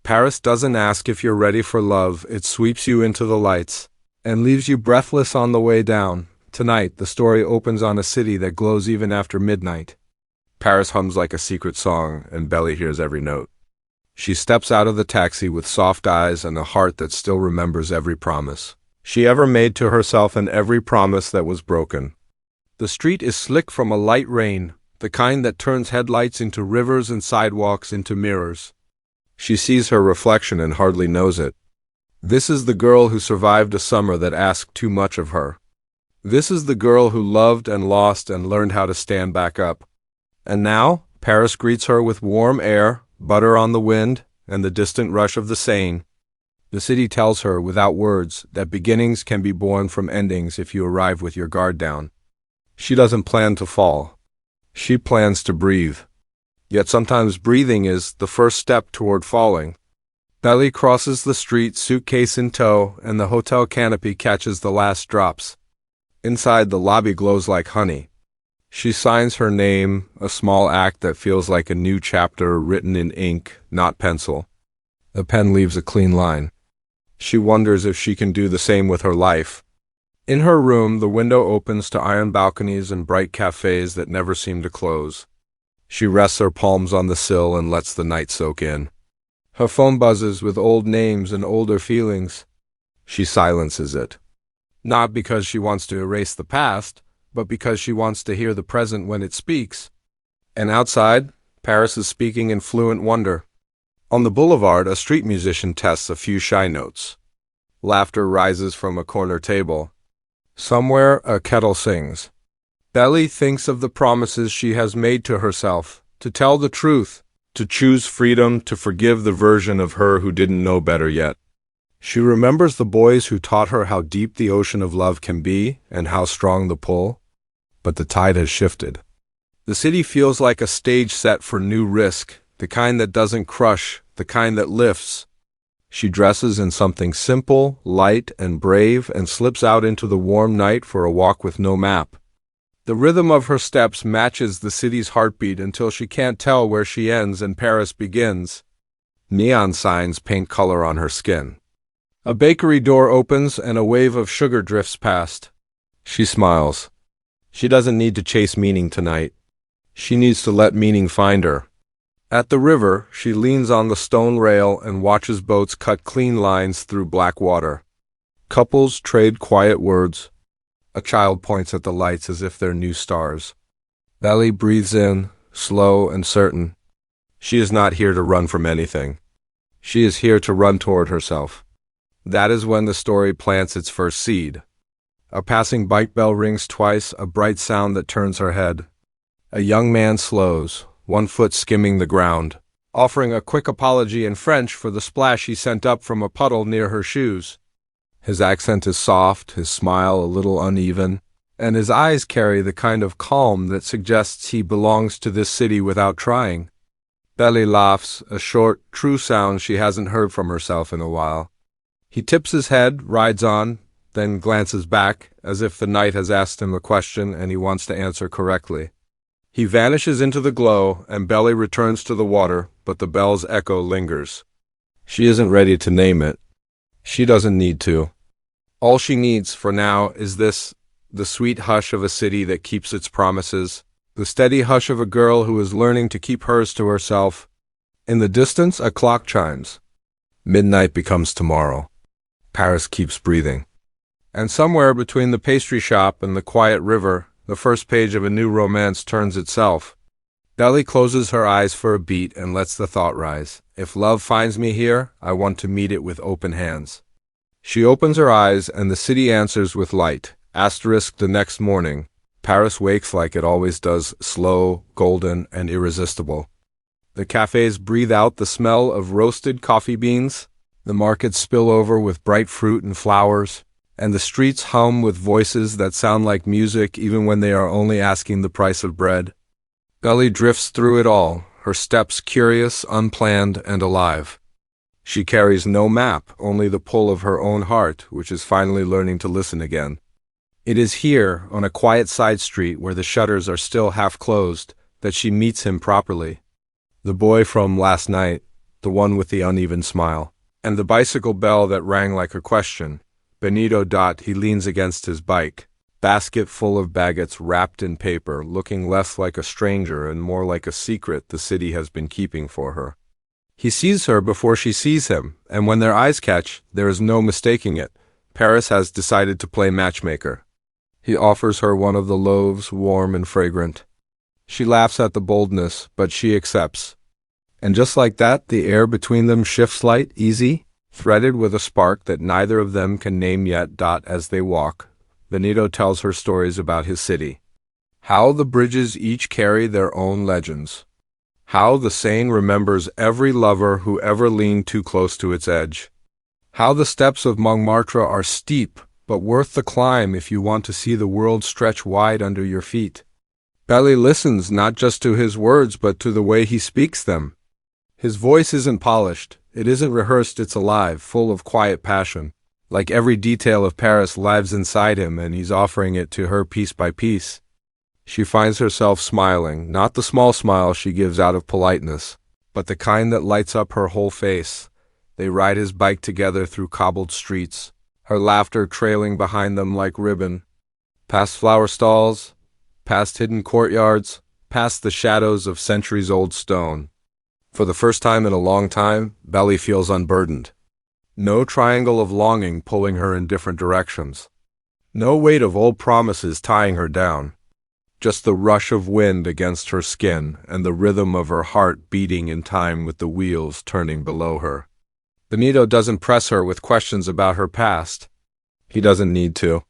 Paris doesn't ask if you're ready for love, it sweeps you into the lights and leaves you breathless on the way down. Tonight, the story opens on a city that glows even after midnight. Paris hums like a secret song, and Belly hears every note. She steps out of the taxi with soft eyes and a heart that still remembers every promise she ever made to herself and every promise that was broken. The street is slick from a light rain, the kind that turns headlights into rivers and sidewalks into mirrors. She sees her reflection and hardly knows it. This is the girl who survived a summer that asked too much of her. This is the girl who loved and lost and learned how to stand back up. And now, Paris greets her with warm air, butter on the wind, and the distant rush of the Seine. The city tells her, without words, that beginnings can be born from endings if you arrive with your guard down. She doesn't plan to fall. She plans to breathe. Yet sometimes breathing is the first step toward falling. Belly crosses the street, suitcase in tow, and the hotel canopy catches the last drops. Inside, the lobby glows like honey. She signs her name, a small act that feels like a new chapter written in ink, not pencil. The pen leaves a clean line. She wonders if she can do the same with her life. In her room, the window opens to iron balconies and bright cafés that never seem to close. She rests her palms on the sill and lets the night soak in. Her phone buzzes with old names and older feelings. She silences it. Not because she wants to erase the past, but because she wants to hear the present when it speaks. And outside, Paris is speaking in fluent wonder. On the boulevard, a street musician tests a few shy notes. Laughter rises from a corner table. Somewhere, a kettle sings. Belly thinks of the promises she has made to herself, to tell the truth, to choose freedom, to forgive the version of her who didn't know better yet. She remembers the boys who taught her how deep the ocean of love can be and how strong the pull. But the tide has shifted. The city feels like a stage set for new risk, the kind that doesn't crush, the kind that lifts. She dresses in something simple, light, and brave and slips out into the warm night for a walk with no map. The rhythm of her steps matches the city's heartbeat until she can't tell where she ends and Paris begins. Neon signs paint color on her skin. A bakery door opens and a wave of sugar drifts past. She smiles. She doesn't need to chase meaning tonight. She needs to let meaning find her. At the river, she leans on the stone rail and watches boats cut clean lines through black water. Couples trade quiet words. A child points at the lights as if they're new stars. Belly breathes in, slow and certain. She is not here to run from anything. She is here to run toward herself. That is when the story plants its first seed. A passing bike bell rings twice, a bright sound that turns her head. A young man slows, one foot skimming the ground, offering a quick apology in French for the splash he sent up from a puddle near her shoes. His accent is soft, his smile a little uneven, and his eyes carry the kind of calm that suggests he belongs to this city without trying. Belly laughs, a short, true sound she hasn't heard from herself in a while. He tips his head, rides on, then glances back, as if the night has asked him a question and he wants to answer correctly. He vanishes into the glow, and Belly returns to the water, but the bell's echo lingers. She isn't ready to name it. She doesn't need to. All she needs, for now, is this, the sweet hush of a city that keeps its promises, the steady hush of a girl who is learning to keep hers to herself. In the distance, a clock chimes. Midnight becomes tomorrow. Paris keeps breathing. And somewhere between the pastry shop and the quiet river, the first page of a new romance turns itself. Belly closes her eyes for a beat and lets the thought rise. If love finds me here, I want to meet it with open hands. She opens her eyes and the city answers with light. Asterisk the next morning. Paris wakes like it always does, slow, golden, and irresistible. The cafés breathe out the smell of roasted coffee beans. The markets spill over with bright fruit and flowers. And the streets hum with voices that sound like music even when they are only asking the price of bread. Belly drifts through it all, her steps curious, unplanned, and alive. She carries no map, only the pull of her own heart, which is finally learning to listen again. It is here, on a quiet side street where the shutters are still half closed, that she meets him properly. The boy from last night, the one with the uneven smile, and the bicycle bell that rang like a question. Benito. He leans against his bike, basket full of baguettes wrapped in paper, looking less like a stranger and more like a secret the city has been keeping for her. He sees her before she sees him, and when their eyes catch, there is no mistaking it. Paris has decided to play matchmaker. He offers her one of the loaves, warm and fragrant. She laughs at the boldness, but she accepts. And just like that, the air between them shifts light, easy, threaded with a spark that neither of them can name yet. As they walk, Benito tells her stories about his city. How the bridges each carry their own legends. How the Seine remembers every lover who ever leaned too close to its edge. How the steps of Montmartre are steep, but worth the climb if you want to see the world stretch wide under your feet. Belly listens not just to his words, but to the way he speaks them. His voice isn't polished, it isn't rehearsed, it's alive, full of quiet passion. Like every detail of Paris lives inside him, and he's offering it to her piece by piece. She finds herself smiling, not the small smile she gives out of politeness, but the kind that lights up her whole face. They ride his bike together through cobbled streets, her laughter trailing behind them like ribbon. Past flower stalls, past hidden courtyards, past the shadows of centuries-old stone. For the first time in a long time, Belly feels unburdened. No triangle of longing pulling her in different directions. No weight of old promises tying her down. Just the rush of wind against her skin and the rhythm of her heart beating in time with the wheels turning below her. Benito doesn't press her with questions about her past. He doesn't need to.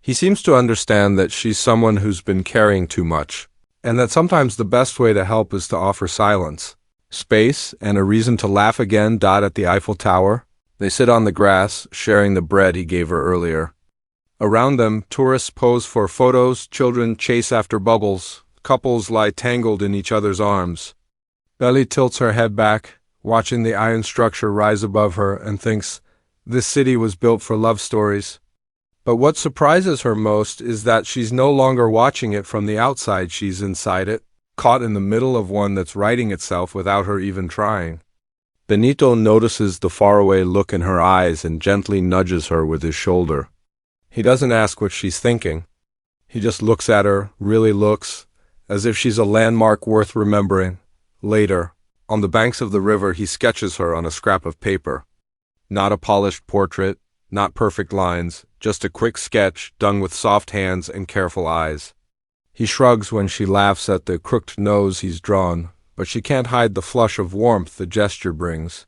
He seems to understand that she's someone who's been carrying too much, and that sometimes the best way to help is to offer silence, space, and a reason to laugh again. At the Eiffel Tower, they sit on the grass, sharing the bread he gave her earlier. Around them, tourists pose for photos, children chase after bubbles, couples lie tangled in each other's arms. Belly tilts her head back, watching the iron structure rise above her, and thinks, this city was built for love stories. But what surprises her most is that she's no longer watching it from the outside, she's inside it, caught in the middle of one that's writing itself without her even trying. Benito notices the faraway look in her eyes and gently nudges her with his shoulder. He doesn't ask what she's thinking. He just looks at her, really looks, as if she's a landmark worth remembering. Later, on the banks of the river, he sketches her on a scrap of paper. Not a polished portrait, not perfect lines, just a quick sketch done with soft hands and careful eyes. He shrugs when she laughs at the crooked nose he's drawn, but she can't hide the flush of warmth the gesture brings.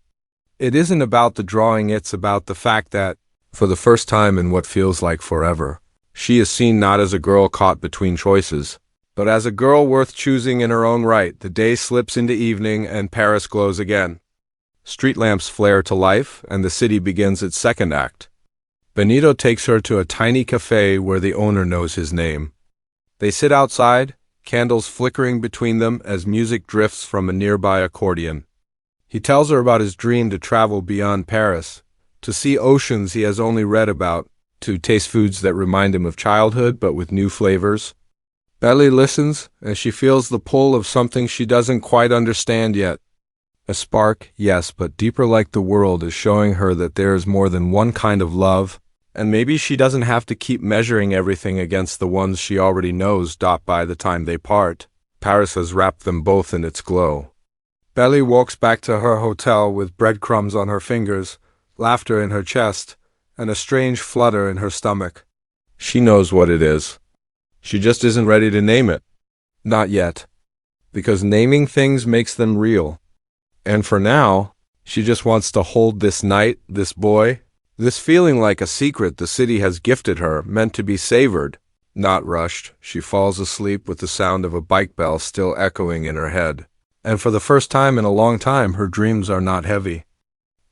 It isn't about the drawing, it's about the fact that, for the first time in what feels like forever, she is seen not as a girl caught between choices, but as a girl worth choosing in her own right. The day slips into evening and Paris glows again. Street lamps flare to life and the city begins its second act. Benito takes her to a tiny café where the owner knows his name. They sit outside, candles flickering between them as music drifts from a nearby accordion. He tells her about his dream to travel beyond Paris, to see oceans he has only read about, to taste foods that remind him of childhood but with new flavors. Belly listens as she feels the pull of something she doesn't quite understand yet. A spark, yes, but deeper, like the world is showing her that there is more than one kind of love, and maybe she doesn't have to keep measuring everything against the ones she already knows. By the time they part, Paris has wrapped them both in its glow. Belly walks back to her hotel with breadcrumbs on her fingers, laughter in her chest, and a strange flutter in her stomach. She knows what it is. She just isn't ready to name it. Not yet. Because naming things makes them real. And for now, she just wants to hold this night, this boy, this feeling like a secret the city has gifted her, meant to be savored, not rushed. She falls asleep with the sound of a bike bell still echoing in her head. And for the first time in a long time, her dreams are not heavy.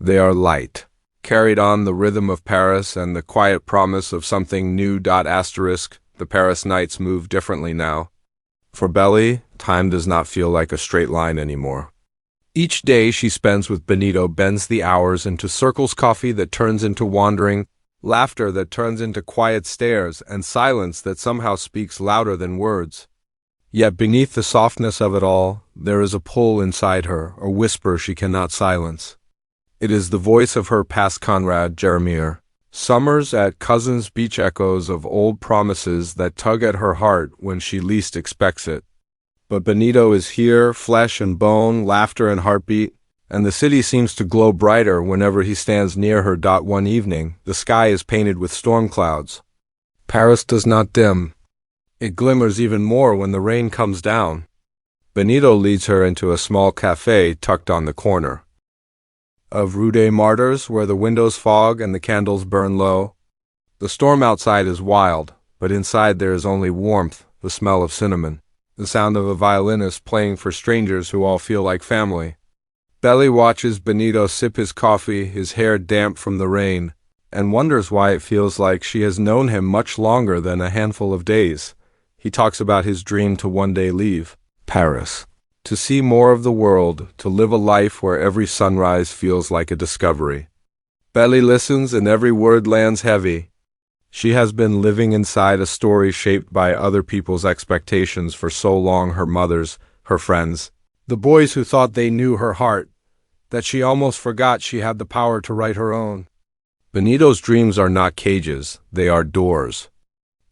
They are light, carried on the rhythm of Paris and the quiet promise of something new. The Paris nights move differently now. For Belly, time does not feel like a straight line anymore. Each day she spends with Benito bends the hours into circles, coffee that turns into wandering, laughter that turns into quiet stares, and silence that somehow speaks louder than words. Yet beneath the softness of it all, there is a pull inside her, a whisper she cannot silence. It is the voice of her past comrade, Jeremiah. Summers at Cousins Beach, echoes of old promises that tug at her heart when she least expects it. But Benito is here, flesh and bone, laughter and heartbeat, and the city seems to glow brighter whenever he stands near her. One evening, the sky is painted with storm clouds. Paris does not dim. It glimmers even more when the rain comes down. Benito leads her into a small café tucked on the corner of Rue des Martyrs, where the windows fog and the candles burn low. The storm outside is wild, but inside there is only warmth, the smell of cinnamon, the sound of a violinist playing for strangers who all feel like family. Belly watches Benito sip his coffee, his hair damp from the rain, and wonders why it feels like she has known him much longer than a handful of days. He talks about his dream to one day leave Paris, to see more of the world, to live a life where every sunrise feels like a discovery. Belly listens and every word lands heavy. She has been living inside a story shaped by other people's expectations for so long, her mother's, her friends, the boys who thought they knew her heart, that she almost forgot she had the power to write her own. Benito's dreams are not cages, they are doors.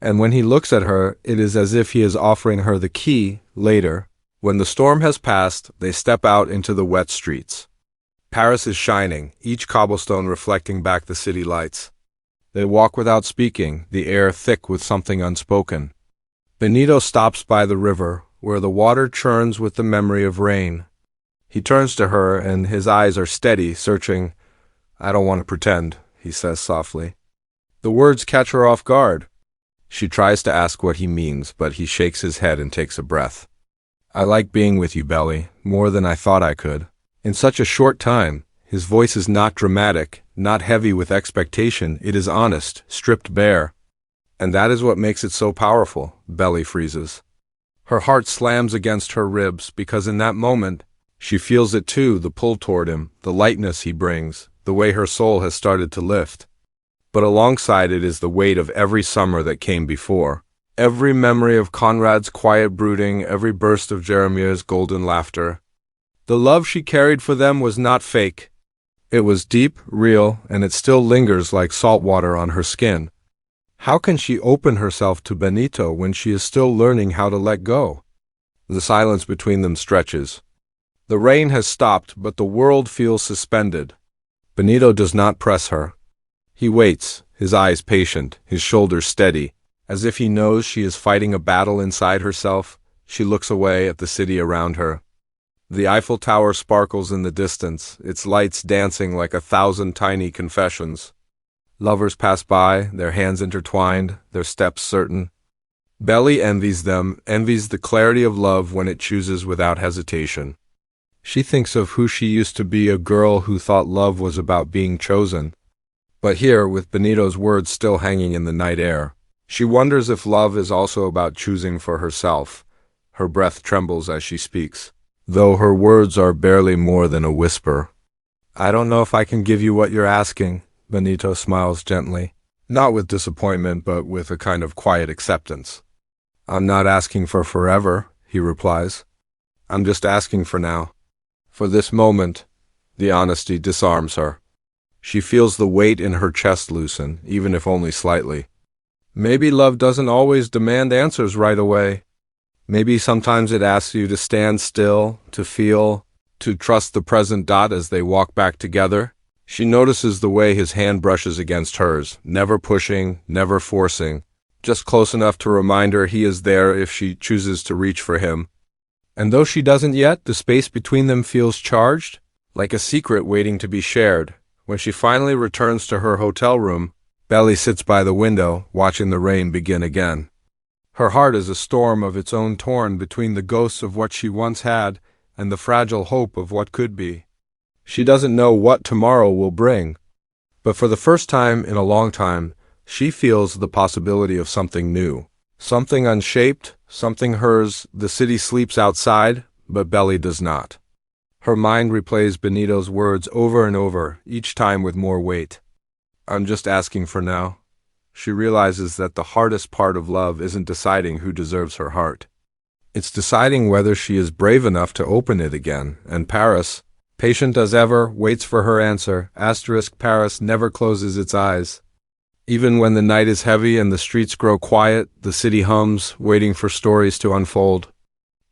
And when he looks at her, it is as if he is offering her the key. Later, when the storm has passed, they step out into the wet streets. Paris is shining, each cobblestone reflecting back the city lights. They walk without speaking, the air thick with something unspoken. Benito stops by the river, where the water churns with the memory of rain. He turns to her, and his eyes are steady, searching. "I don't want to pretend," he says softly. The words catch her off guard. She tries to ask what he means, but he shakes his head and takes a breath. "I like being with you, Belly, more than I thought I could. In such a short time." His voice is not dramatic, not heavy with expectation. It is honest, stripped bare. And that is what makes it so powerful. Belly freezes. Her heart slams against her ribs, because in that moment, she feels it too, the pull toward him, the lightness he brings, the way her soul has started to lift. But alongside it is the weight of every summer that came before. Every memory of Conrad's quiet brooding, every burst of Jeremiah's golden laughter. The love she carried for them was not fake. It was deep, real, and it still lingers like salt water on her skin. How can she open herself to Benito when she is still learning how to let go? The silence between them stretches. The rain has stopped, but the world feels suspended. Benito does not press her. He waits, his eyes patient, his shoulders steady, as if he knows she is fighting a battle inside herself. She looks away at the city around her. The Eiffel Tower sparkles in the distance, its lights dancing like 1,000 tiny confessions. Lovers pass by, their hands intertwined, their steps certain. Belly envies them, envies the clarity of love when it chooses without hesitation. She thinks of who she used to be, a girl who thought love was about being chosen. But here, with Benito's words still hanging in the night air, she wonders if love is also about choosing for herself. Her breath trembles as she speaks, though her words are barely more than a whisper. "I don't know if I can give you what you're asking," Benito smiles gently, not with disappointment, but with a kind of quiet acceptance. "I'm not asking for forever," he replies. "I'm just asking for now. For this moment." The honesty disarms her. She feels the weight in her chest loosen, even if only slightly. Maybe love doesn't always demand answers right away. Maybe sometimes it asks you to stand still, to feel, to trust the present. As they walk back together, she notices the way his hand brushes against hers, never pushing, never forcing, just close enough to remind her he is there if she chooses to reach for him. And though she doesn't yet, the space between them feels charged, like a secret waiting to be shared. When she finally returns to her hotel room, Belly sits by the window, watching the rain begin again. Her heart is a storm of its own, torn between the ghosts of what she once had and the fragile hope of what could be. She doesn't know what tomorrow will bring, but for the first time in a long time, she feels the possibility of something new, something unshaped, something hers. The city sleeps outside, but Belly does not. Her mind replays Benito's words over and over, each time with more weight. "I'm just asking for now." She realizes that the hardest part of love isn't deciding who deserves her heart. It's deciding whether she is brave enough to open it again, and Paris, patient as ever, waits for her answer. Paris never closes its eyes. Even when the night is heavy and the streets grow quiet, the city hums, waiting for stories to unfold.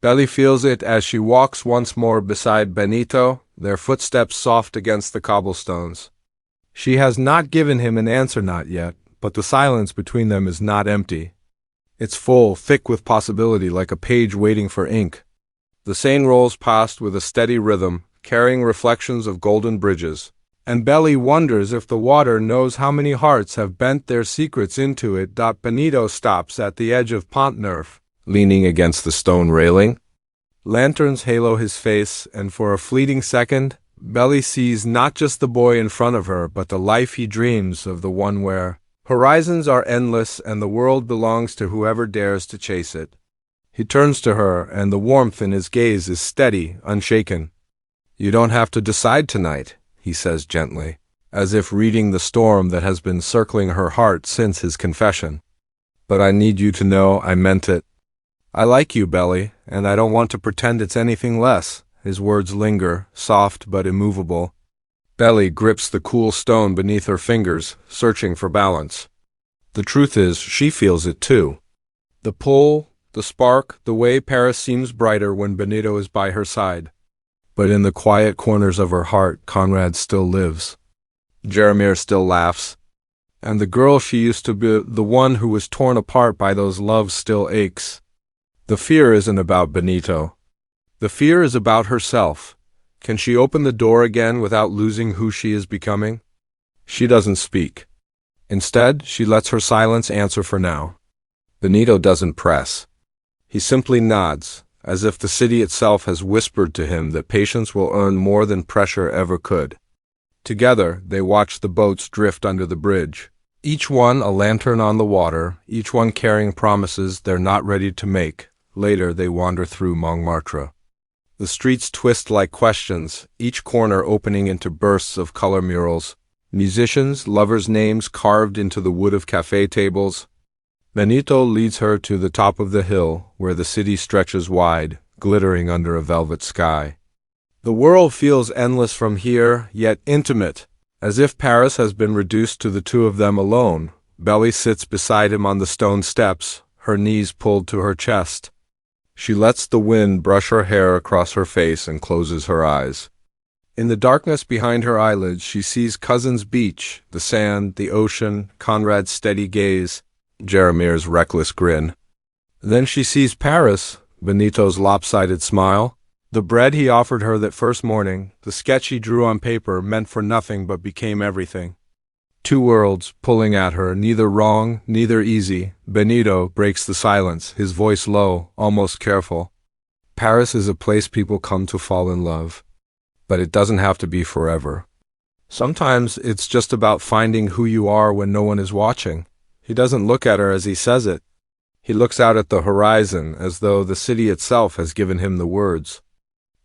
Belly feels it as she walks once more beside Benito, their footsteps soft against the cobblestones. She has not given him an answer, not yet, but the silence between them is not empty. It's full, thick with possibility, like a page waiting for ink. The Seine rolls past with a steady rhythm, carrying reflections of golden bridges, and Belly wonders if the water knows how many hearts have bent their secrets into it. Benito stops at the edge of Pont Neuf, leaning against the stone railing. Lanterns halo his face, and for a fleeting second, Belly sees not just the boy in front of her, but the life he dreams of, the one where horizons are endless and the world belongs to whoever dares to chase it. He turns to her, and the warmth in his gaze is steady, unshaken. "You don't have to decide tonight," he says gently, as if reading the storm that has been circling her heart since his confession. "But I need you to know I meant it. I like you, Belly, and I don't want to pretend it's anything less." His words linger, soft but immovable. Belly grips the cool stone beneath her fingers, searching for balance. The truth is, she feels it too. The pull, the spark, the way Paris seems brighter when Benito is by her side. But in the quiet corners of her heart, Conrad still lives. Jeremiah still laughs. And the girl she used to be, the one who was torn apart by those loves, still aches. The fear isn't about Benito. The fear is about herself. Can she open the door again without losing who she is becoming? She doesn't speak. Instead, she lets her silence answer for now. Benito doesn't press. He simply nods, as if the city itself has whispered to him that patience will earn more than pressure ever could. Together, they watch the boats drift under the bridge, each one a lantern on the water, each one carrying promises they're not ready to make. Later, they wander through Montmartre. The streets twist like questions, each corner opening into bursts of color murals, musicians, lovers' names carved into the wood of café tables. Benito leads her to the top of the hill, where the city stretches wide, glittering under a velvet sky. The world feels endless from here, yet intimate, as if Paris has been reduced to the two of them alone. Belly sits beside him on the stone steps, her knees pulled to her chest. She lets the wind brush her hair across her face and closes her eyes. In the darkness behind her eyelids, she sees Cousin's beach, the sand, the ocean, Conrad's steady gaze, Jeremiah's reckless grin. Then she sees Paris, Benito's lopsided smile, the bread he offered her that first morning, the sketch he drew on paper meant for nothing but became everything. Two worlds pulling at her, neither wrong, neither easy. Benito breaks the silence, his voice low, almost careful. Paris is a place people come to fall in love. But it doesn't have to be forever. Sometimes it's just about finding who you are when no one is watching. He doesn't look at her as he says it. He looks out at the horizon as though the city itself has given him the words.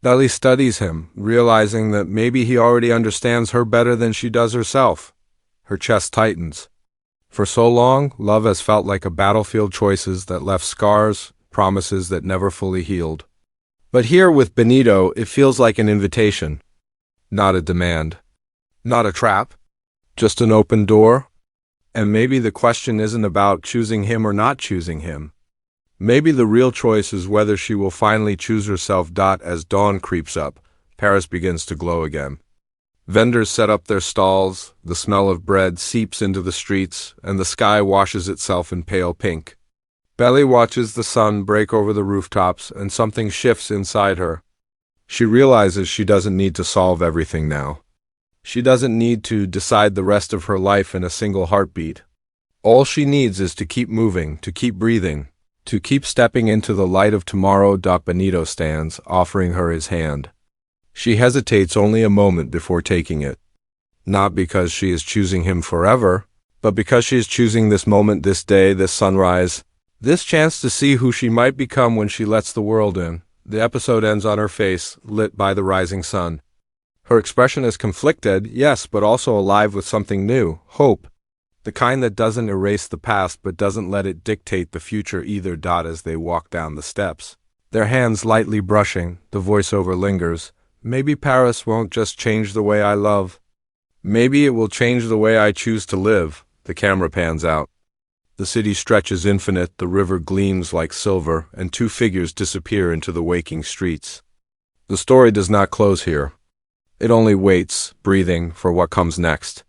Belly studies him, realizing that maybe he already understands her better than she does herself. Her chest tightens. For so long, love has felt like a battlefield, choices that left scars, promises that never fully healed. But here with Benito, it feels like an invitation. Not a demand. Not a trap. Just an open door. And maybe the question isn't about choosing him or not choosing him. Maybe the real choice is whether she will finally choose herself. As dawn creeps up, Paris begins to glow again. Vendors set up their stalls, the smell of bread seeps into the streets, and the sky washes itself in pale pink. Belly watches the sun break over the rooftops, and something shifts inside her. She realizes she doesn't need to solve everything now. She doesn't need to decide the rest of her life in a single heartbeat. All she needs is to keep moving, to keep breathing, to keep stepping into the light of tomorrow. Benito stands, offering her his hand. She hesitates only a moment before taking it. Not because she is choosing him forever, but because she is choosing this moment, this day, this sunrise, this chance to see who she might become when she lets the world in. The episode ends on her face, lit by the rising sun. Her expression is conflicted, yes, but also alive with something new, hope. The kind that doesn't erase the past but doesn't let it dictate the future either. As they walk down the steps, Their hands lightly brushing, the voiceover lingers. Maybe Paris won't just change the way I love. Maybe it will change the way I choose to live. The camera pans out. The city stretches infinite, the river gleams like silver, and two figures disappear into the waking streets. The story does not close here. It only waits, breathing, for what comes next.